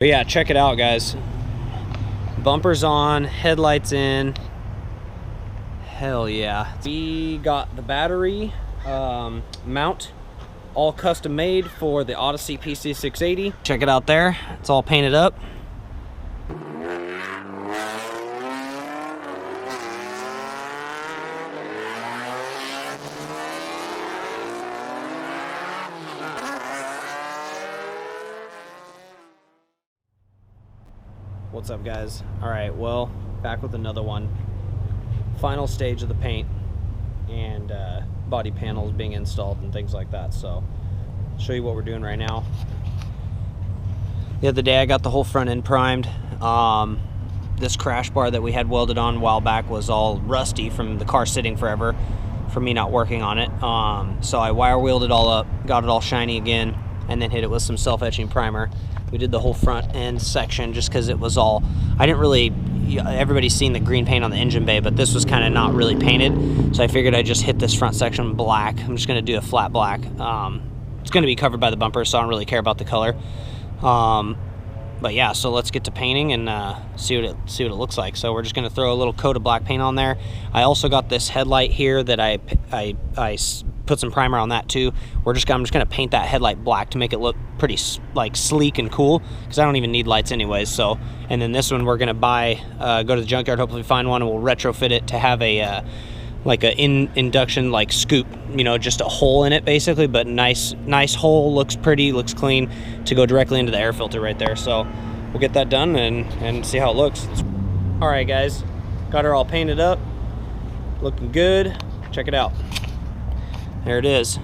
But yeah, check it out, guys. Bumpers on, headlights in. Hell yeah. We got the battery mount all custom made for the Odyssey PC680. Check it out there. It's all painted up. What's up, guys? All right, well, back with another one. Final stage of the paint and body panels being installed and things like that. So I'll show you what we're doing right now. The other day I got the whole front end primed. This crash bar that we had welded on a while back was all rusty from the car sitting forever from me not working on it. So I wire wheeled it all up, got it all shiny again, and then hit it with some self-etching primer. We did the whole front end section just because it was all, I didn't really, everybody's seen the green paint on the engine bay, but this was kind of not really painted. So I figured I'd just hit this front section black. I'm just gonna do a flat black. It's gonna be covered by the bumper, so I don't really care about the color. But yeah, so let's get to painting and see what it looks like. So we're just gonna throw a little coat of black paint on there. I also got this headlight here that I put some primer on that too. I'm just gonna paint that headlight black to make it look pretty like sleek and cool, because I don't even need lights anyways. So, and then this one we're gonna buy, go to the junkyard, hopefully find one, and we'll retrofit it to have a like a induction like scoop, you know, just a hole in it basically, but nice hole, looks pretty, looks clean, to go directly into the air filter right there. So we'll get that done and see how it looks. All right, guys, got her all painted up, looking good. Check it out. There it is,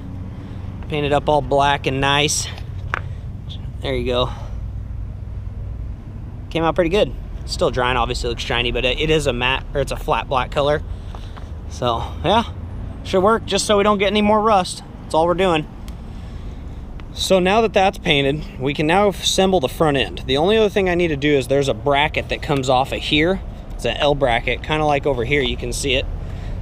painted up all black and nice. There you go. Came out pretty good. Still drying, obviously looks shiny, but it is a matte, or it's a flat black color. So yeah, should work, just so we don't get any more rust. That's all we're doing. So now that that's painted, we can now assemble the front end. The only other thing I need to do is there's a bracket that comes off of here. It's an L bracket, kind of like over here. You can see it.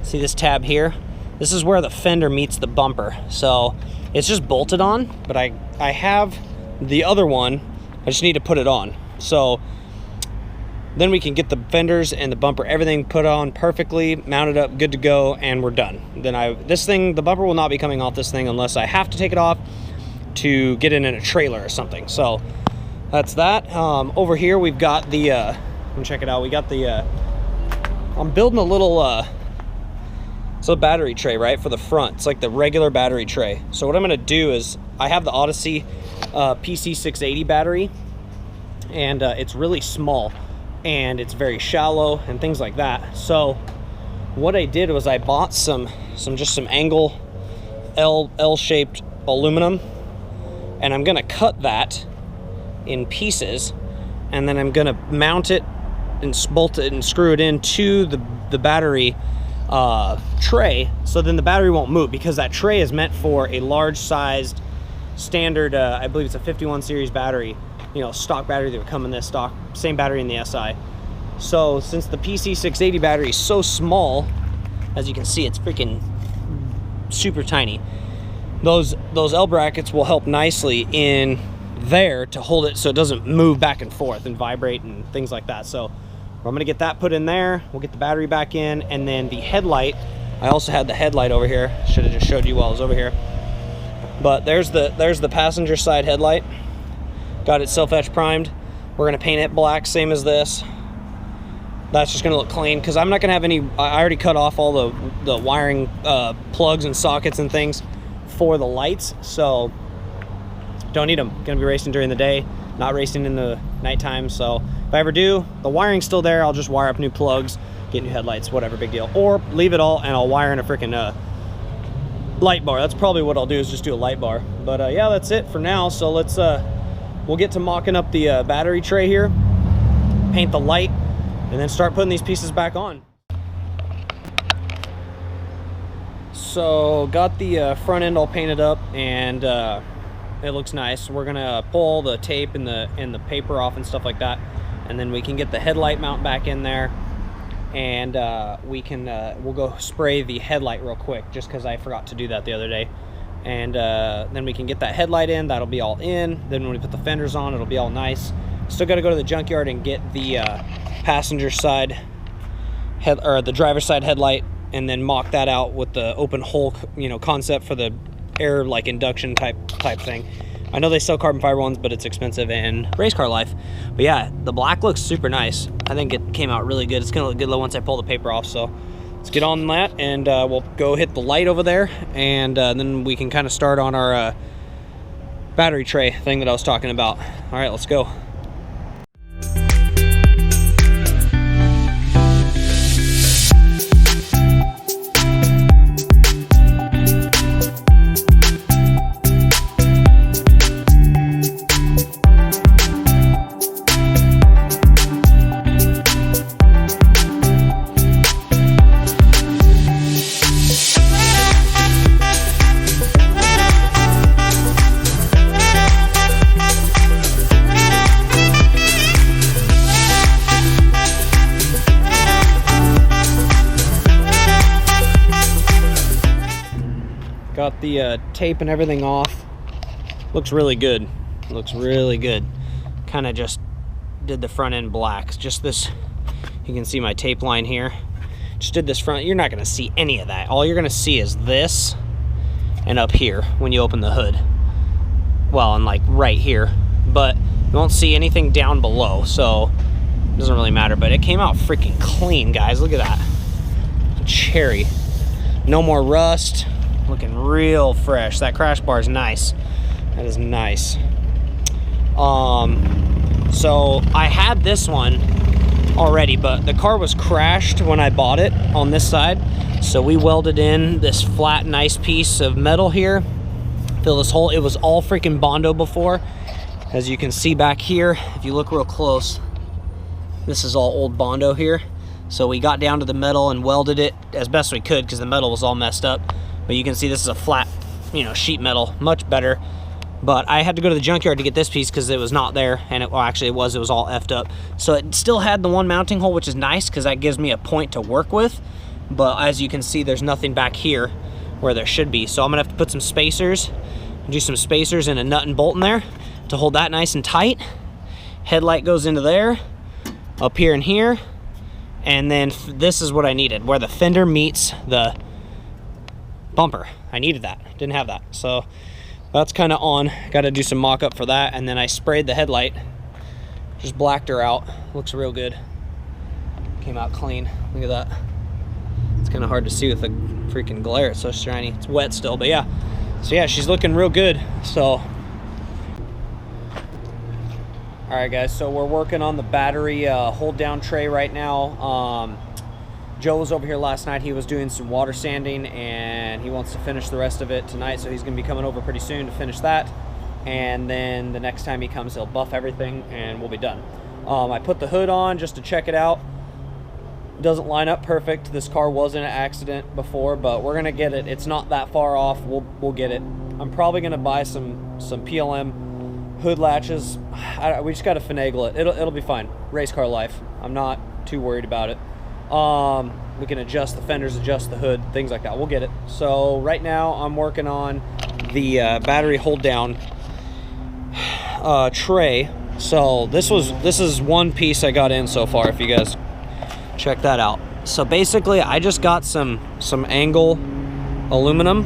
See this tab here? This is where the fender meets the bumper. So it's just bolted on, but I have the other one. I just need to put it on. So then we can get the fenders and the bumper, everything put on perfectly, mounted up, good to go, and we're done. Then the bumper will not be coming off this thing unless I have to take it off to get it in a trailer or something. So that's that. Over here we've got the, let me check it out. We got the, I'm building a little, it's a battery tray, right, for the front. It's like the regular battery tray. So what I'm gonna do is, I have the Odyssey PC680 battery, and it's really small, and it's very shallow and things like that. So what I did was I bought some angle L-shaped aluminum, and I'm gonna cut that in pieces, and then I'm gonna mount it and bolt it and screw it into the battery tray, so then the battery won't move, because that tray is meant for a large sized standard, I believe it's a 51 series battery, you know, stock battery that would come in this stock, same battery in the SI. So since the PC680 battery is so small, as you can see, it's freaking super tiny, those L brackets will help nicely in there to hold it so it doesn't move back and forth and vibrate and things like that. So I'm gonna get that put in there, we'll get the battery back in, and then the headlight, I also had the headlight over here, should have just showed you while I was over here, but there's the passenger side headlight. Got it self-etch primed. We're gonna paint it black, same as this. That's just gonna look clean, because I'm not gonna have any, I already cut off all the wiring plugs and sockets and things for the lights, so don't need them. Gonna be racing during the day, not racing in the nighttime. So if I ever do, the wiring's still there, I'll just wire up new plugs, get new headlights, whatever, big deal. Or leave it all and I'll wire in a freaking light bar. That's probably what I'll do, is just do a light bar. But yeah, that's it for now. So let's we'll get to mocking up the battery tray here, paint the light, and then start putting these pieces back on. So got the front end all painted up, and it looks nice. We're gonna pull the tape and the paper off and stuff like that, and then we can get the headlight mount back in there, and we'll go spray the headlight real quick, just because I forgot to do that the other day. And then we can get that headlight in, that'll be all in. Then when we put the fenders on, it'll be all nice. Still got to go to the junkyard and get the passenger side head, or the driver's side headlight, and then mock that out with the open hole, you know, concept for the air like induction type thing. I know they sell carbon fiber ones, but it's expensive in race car life. But yeah, the black looks super nice. I think it came out really good. It's gonna look good once I pull the paper off. So let's get on that, and we'll go hit the light over there, and then we can kind of start on our battery tray thing that I was talking about. All right, let's go. Got the tape and everything off. Looks really good. Looks really good. Kind of just did the front end black. Just this, you can see my tape line here. Just did this front. You're not gonna see any of that. All you're gonna see is this and up here when you open the hood. Well, and like right here. But you won't see anything down below, so it doesn't really matter. But it came out freaking clean, guys. Look at that. Cherry. No more rust. Looking real fresh. That crash bar is nice. That is nice. So I had this one already, but the car was crashed when I bought it on this side. So we welded in this flat, nice piece of metal here. Fill this hole. It was all freaking Bondo before. As you can see back here, if you look real close, this is all old Bondo here. So we got down to the metal and welded it as best we could because the metal was all messed up. But you can see this is a flat, you know, sheet metal, much better. But I had to go to the junkyard to get this piece because it was not there, and it, well, actually it was all effed up. So it still had the one mounting hole, which is nice because that gives me a point to work with. But as you can see, there's nothing back here where there should be. So I'm gonna have to put some spacers, do some spacers and a nut and bolt in there to hold that nice and tight. Headlight goes into there, up here and here. And then this is what I needed, where the fender meets the bumper. I needed that, didn't have that. So that's kind of on. Got to do some mock-up for that. And then I sprayed the headlight, just blacked her out. Looks real good. Came out clean. Look at that. It's kind of hard to see with the freaking glare. It's so shiny. It's wet still, but yeah. So yeah, she's looking real good. So all right, guys, so we're working on the battery hold down tray right now. Joe was over here last night. He was doing some water sanding, and he wants to finish the rest of it tonight, so he's going to be coming over pretty soon to finish that. And then the next time he comes, he'll buff everything, and we'll be done. I put the hood on just to check it out. It doesn't line up perfect. This car was in an accident before, but we're going to get it. It's not that far off. We'll get it. I'm probably going to buy some PLM hood latches. We just got to finagle it. It'll be fine. Race car life. I'm not too worried about it. We can adjust the fenders, adjust the hood, things like that. We'll get it. So right now I'm working on the battery hold down tray. So this is one piece I got in so far, if you guys check that out. So basically I just got some angle aluminum,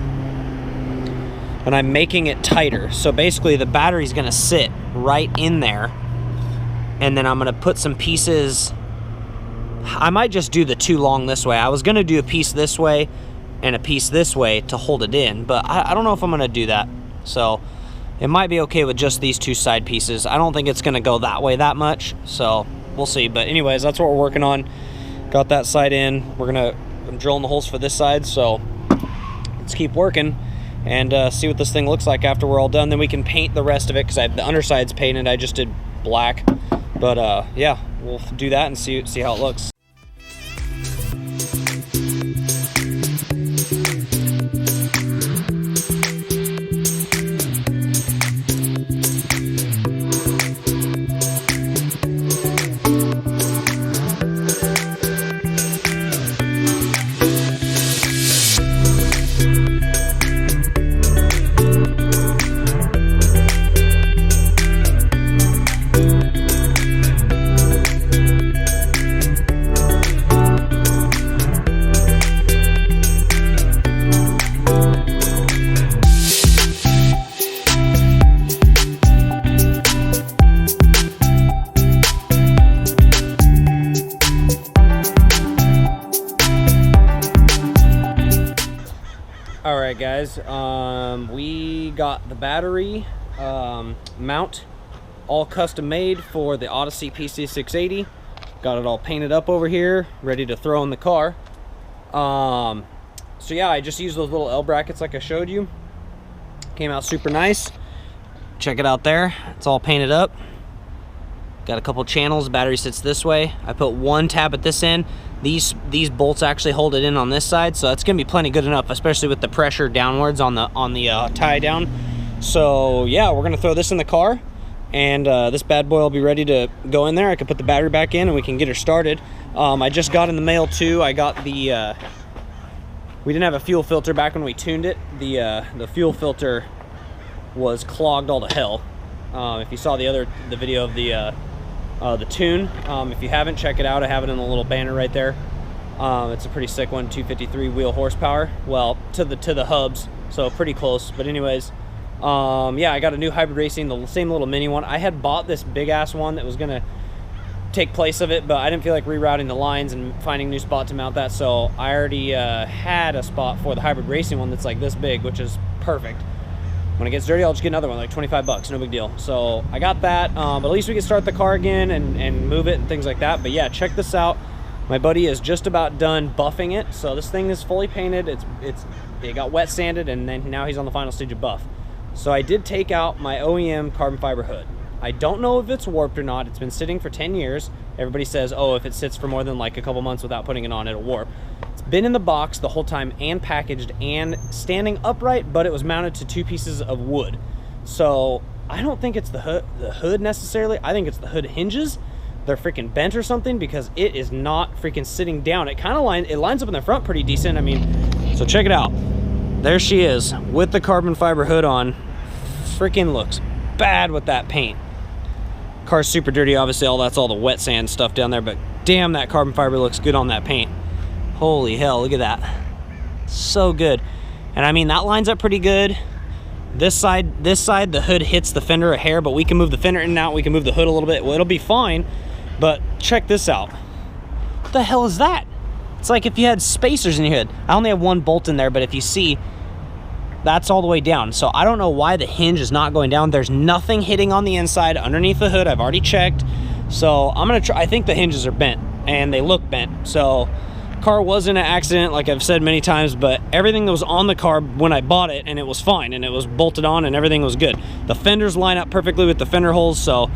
and I'm making it tighter. So basically the battery's gonna sit right in there, and then I'm gonna put some pieces. I might just do the two long this way. I was gonna do a piece this way and a piece this way to hold it in, but I don't know if I'm gonna do that. So it might be okay with just these two side pieces. I don't think it's gonna go that way that much, so we'll see. But anyways, that's what we're working on. Got that side in. I'm drilling the holes for this side, so let's keep working and see what this thing looks like after we're all done. Then we can paint the rest of it, because the underside's painted. I just did black. But yeah, we'll do that and see how it looks. guys, we got the battery mount all custom made for the Odyssey PC680. Got it all painted up over here, ready to throw in the car. So yeah, I just used those little L brackets like I showed you. Came out super nice. Check it out there. It's all painted up. Got a couple channels. Battery sits this way. I put one tab at this end. These bolts actually hold it in on this side, so it's gonna be plenty good enough, especially with the pressure downwards on the tie down. So yeah, we're gonna throw this in the car, and this bad boy will be ready to go in there. I can put the battery back in and we can get her started. I just got in the mail too. I got the we didn't have a fuel filter back when we tuned it. The fuel filter was clogged all to hell. If you saw the video of the tune, if you haven't, check it out. I have it in a little banner right there. It's a pretty sick one, 253 wheel horsepower. Well, to the hubs, so pretty close. But anyways, yeah, I got a new hybrid racing, the same little mini one. I had bought this big ass one that was gonna take place of it, but I didn't feel like rerouting the lines and finding a new spot to mount that, so I already had a spot for the hybrid racing one that's like this big, which is perfect. When it gets dirty, I'll just get another one, like 25 bucks, no big deal. So I got that, but at least we can start the car again and move it and things like that. But yeah, check this out. My buddy is just about done buffing it. So this thing is fully painted. It got wet sanded, and then now he's on the final stage of buff. So I did take out my OEM carbon fiber hood. I don't know if it's warped or not. It's been sitting for 10 years. Everybody says, oh, if it sits for more than like a couple months without putting it on, it'll warp. It's been in the box the whole time and packaged and standing upright, but it was mounted to 2 pieces of wood. So I don't think it's the hood necessarily. I think it's the hood hinges. They're freaking bent or something, because it is not freaking sitting down. It kind of lines up in the front pretty decent. I mean, so check it out. There she is with the carbon fiber hood on. Freaking looks bad with that paint. Car's super dirty, obviously. That's all the wet sand stuff down there, but damn, that carbon fiber looks good on that paint. Holy hell, look at that. So good. And I mean, that lines up pretty good. This side, the hood hits the fender a hair, but we can move the fender in and out. We can move the hood a little bit. Well, it'll be fine, but check this out. What the hell is that? It's like if you had spacers in your hood. I only have one bolt in there, but if you see, that's all the way down. So I don't know why the hinge is not going down. There's nothing hitting on the inside underneath the hood. I've already checked. So I'm gonna try. I think the hinges are bent, and they look bent. So car was in an accident, like I've said many times, but everything that was on the car when I bought it, and it was fine, and it was bolted on, and everything was good. The fenders line up perfectly with the fender holes, so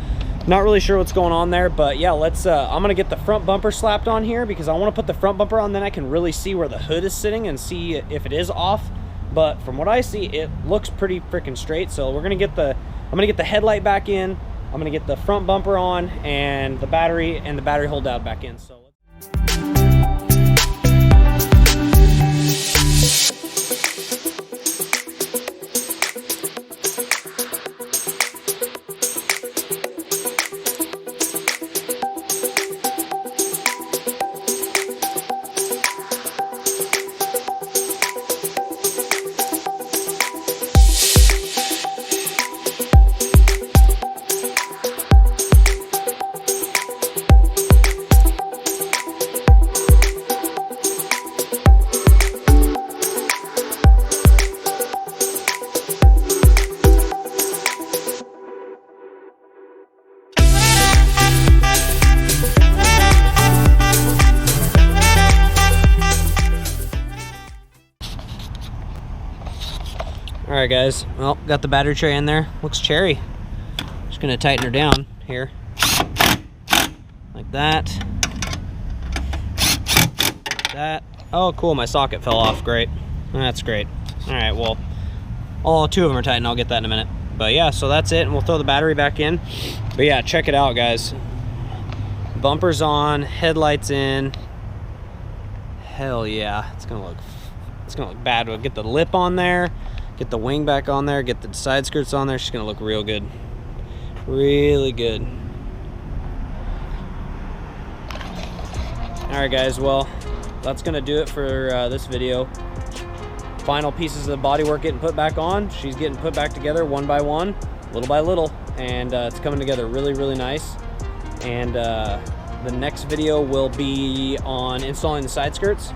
not really sure what's going on there. But yeah, let's I'm gonna get the front bumper slapped on here, because I want to put the front bumper on, then I can really see where the hood is sitting and see if it is off. But from what I see, it looks pretty freaking straight. So we're gonna get I'm gonna get the headlight back in, I'm gonna get the front bumper on, and the battery hold out back in. So all right, guys, well, got the battery tray in there. Looks cherry. Just gonna tighten her down here, like that. That. Oh, cool, my socket fell off. Great. That's great. All right, well, all 2 of them are tightened. I'll get that in a minute. But yeah, so that's it, and we'll throw the battery back in. But yeah, check it out, guys. Bumpers on, headlights in. Hell yeah, it's gonna look bad. We'll get the lip on there. Get the wing back on there, get the side skirts on there. She's gonna look real good. Really good. All right, guys, well, that's gonna do it for this video. Final pieces of the bodywork getting put back on. She's getting put back together one by one, little by little, and it's coming together really, really nice. And the next video will be on installing the side skirts.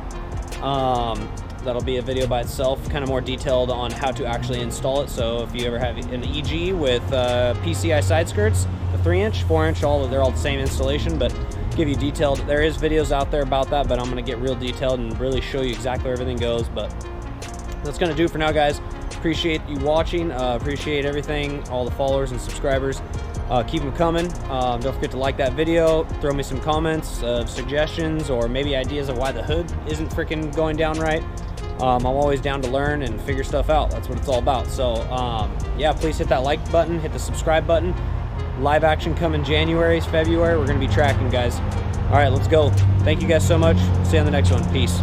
That'll be a video by itself, kind of more detailed on how to actually install it. So if you ever have an EG with PCI side skirts, the 3-inch, 4-inch, they're all the same installation, but give you detailed. There is videos out there about that, but I'm gonna get real detailed and really show you exactly where everything goes. But that's gonna do it for now, guys. Appreciate you watching. Appreciate everything, all the followers and subscribers. Keep them coming. Don't forget to like that video. Throw me some comments of suggestions or maybe ideas of why the hood isn't freaking going down right. I'm always down to learn and figure stuff out. That's what it's all about. So yeah, please hit that like button, hit the subscribe button. Live action coming January, February. We're gonna be tracking, guys. All right, let's go. Thank you guys so much. See you on the next one. Peace.